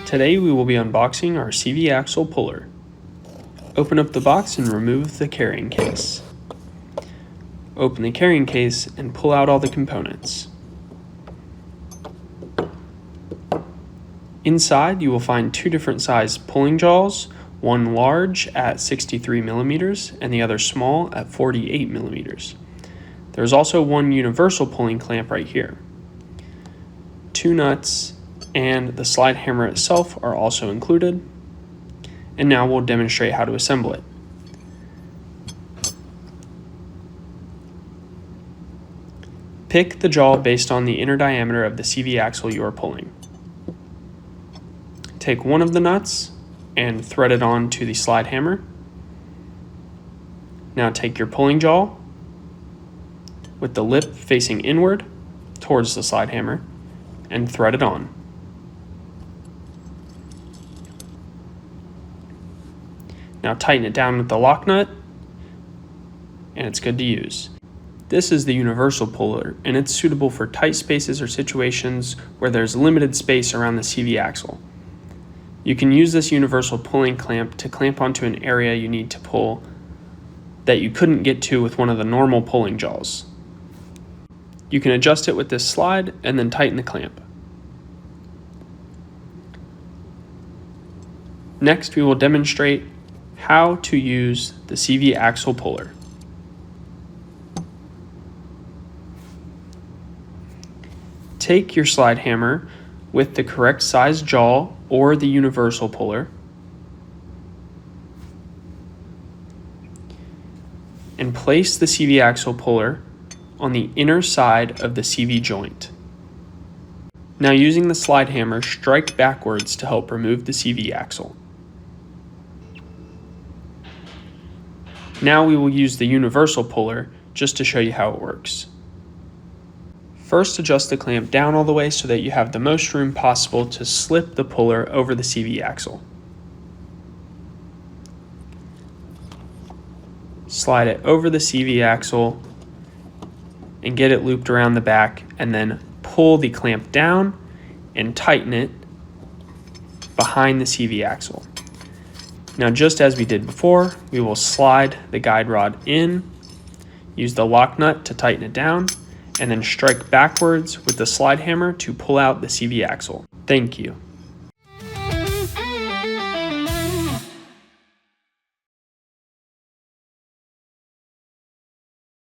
Today we will be unboxing our CV axle puller. Open up the box and remove the carrying case. Open the carrying case and pull out all the components. Inside you will find two different size pulling jaws, one large at 63 millimeters and the other small at 48 millimeters. There's also one universal pulling clamp right here. Two nuts and the slide hammer itself are also included. And now we'll demonstrate how to assemble it. Pick the jaw based on the inner diameter of the CV axle you are pulling. Take one of the nuts and thread it on to the slide hammer. Now take your pulling jaw with the lip facing inward towards the slide hammer and thread it on. Now tighten it down with the lock nut and it's good to use. This is the universal puller and it's suitable for tight spaces or situations where there's limited space around the CV axle. You can use this universal pulling clamp to clamp onto an area you need to pull that you couldn't get to with one of the normal pulling jaws. You can adjust it with this slide and then tighten the clamp. Next, we will demonstrate how to use the CV axle puller. Take your slide hammer with the correct size jaw or the universal puller and place the CV axle puller on the inner side of the CV joint. Now using the slide hammer, strike backwards to help remove the CV axle. Now we will use the universal puller just to show you how it works. First, adjust the clamp down all the way so that you have the most room possible to slip the puller over the CV axle. Slide it over the CV axle and get it looped around the back, and then pull the clamp down and tighten it behind the CV axle. Now, just as we did before, we will slide the guide rod in, use the lock nut to tighten it down, and then strike backwards with the slide hammer to pull out the CV axle. Thank you.